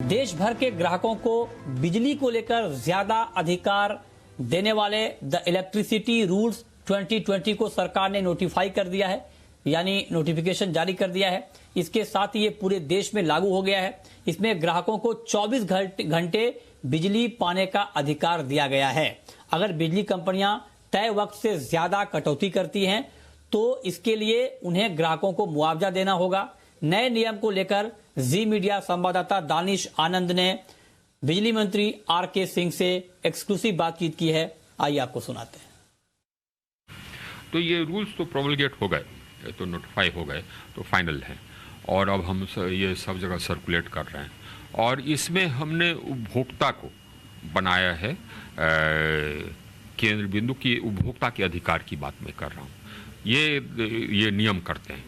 देश भर के ग्राहकों को बिजली को लेकर ज्यादा अधिकार देने वाले द इलेक्ट्रिसिटी रूल्स 2020 को सरकार ने नोटिफाई कर दिया है, यानी नोटिफिकेशन जारी कर दिया है। इसके साथ ही ये पूरे देश में लागू हो गया है। इसमें ग्राहकों को 24 घंटे बिजली पाने का अधिकार दिया गया है। अगर बिजली कंपनियां तय वक्त से ज्यादा कटौती करती हैं तो इसके लिए उन्हें ग्राहकों को मुआवजा देना होगा। नए नियम को लेकर जी मीडिया संवाददाता दानिश आनंद ने बिजली मंत्री आर.के. सिंह से एक्सक्लूसिव बातचीत की है। आइए आपको सुनाते हैं। तो ये रूल्स तो प्रोमलगेट हो गए, तो नोटिफाई हो गए, तो फाइनल हैं और अब हम ये सब जगह सर्कुलेट कर रहे हैं। और इसमें हमने उपभोक्ता को बनाया है केंद्र बिंदु की। उपभोक्ता के अधिकार की बात मैं कर रहा हूँ। ये नियम करते हैं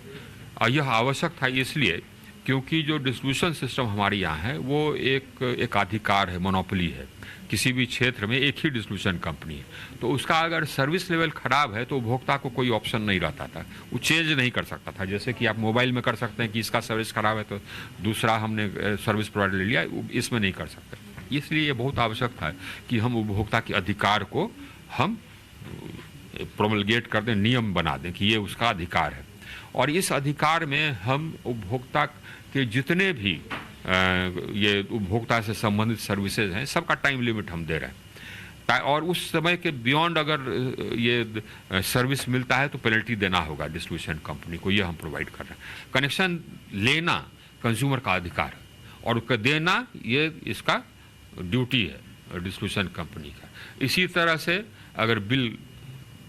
और यह आवश्यक था इसलिए क्योंकि जो डिस्ट्रीब्यूशन सिस्टम हमारे यहाँ है वो एक अधिकार है, मोनोपोली है। किसी भी क्षेत्र में एक ही डिस्ट्रीब्यूशन कंपनी है, तो उसका अगर सर्विस लेवल खराब है तो उपभोक्ता को कोई ऑप्शन नहीं रहता था, वो चेंज नहीं कर सकता था। जैसे कि आप मोबाइल में कर सकते हैं कि इसका सर्विस खराब है तो दूसरा हमने सर्विस प्रोवाइडर ले लिया, इसमें नहीं कर सकते। इसलिए ये बहुत आवश्यक था कि हम उपभोक्ता के अधिकार को हम प्रोमलगेट कर दें, नियम बना दें कि ये उसका अधिकार है। और इस अधिकार में हम उपभोक्ता के जितने भी ये उपभोक्ता से संबंधित सर्विसेज हैं सबका टाइम लिमिट हम दे रहे हैं। और उस समय के बियॉन्ड अगर ये सर्विस मिलता है तो पेनल्टी देना होगा डिस्ट्रीब्यूशन कंपनी को, ये हम प्रोवाइड कर रहे हैं। कनेक्शन लेना कंज्यूमर का अधिकार है और उसका देना ये इसका ड्यूटी है डिस्ट्रीब्यूशन कंपनी का। इसी तरह से अगर बिल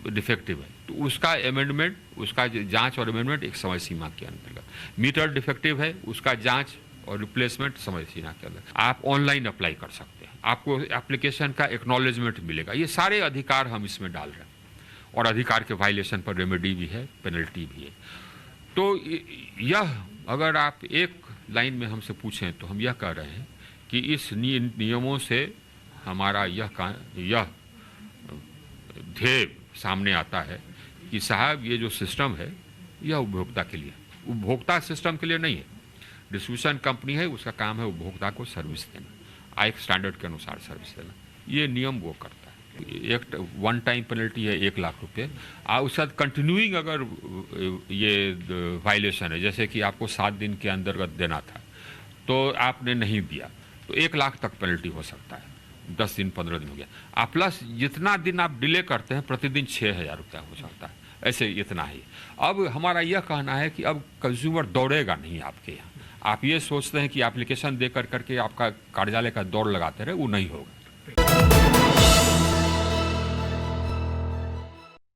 डिफेक्टिव है तो उसका अमेंडमेंट, उसका जांच और अमेंडमेंट एक समय सीमा के अंतर्गत। मीटर डिफेक्टिव है, उसका जांच और रिप्लेसमेंट समय सीमा के अंदर। आप ऑनलाइन अप्लाई कर सकते हैं, आपको एप्लीकेशन का एक्नॉलेजमेंट मिलेगा। ये सारे अधिकार हम इसमें डाल रहे हैं और अधिकार के वायलेशन पर रेमेडी भी है, पेनल्टी भी है। तो यह अगर आप एक लाइन में हमसे पूछें तो हम यह कह रहे हैं कि इस नियमों से हमारा यह ध्येय सामने आता है कि साहब ये जो सिस्टम है यह उपभोक्ता के लिए, उपभोक्ता सिस्टम के लिए नहीं है। डिस्ट्रीब्यूशन कंपनी है, उसका काम है उपभोक्ता को सर्विस देना, एक स्टैंडर्ड के अनुसार सर्विस देना। ये नियम वो करता है। एक वन टाइम पेनल्टी है 1 लाख रुपये। उसके साथ कंटिन्यूइंग अगर ये वायलेशन है, जैसे कि आपको 7 दिन के अंतर्गत देना था तो आपने नहीं दिया तो 1 लाख तक पेनल्टी हो सकता है। 10 दिन 15 दिन हो गया। प्लस जितना दिन आप डिले करते हैं प्रतिदिन 6,000 रुपया हो जाता है। ऐसे इतना ही। अब हमारा यह कहना है कि अब कंज्यूमर दौड़ेगा नहीं आपके यहाँ। आप ये सोचते हैं कि एप्लीकेशन दे करके आपका कार्यालय का दौड़ लगाते रहे, वो नहीं होगा।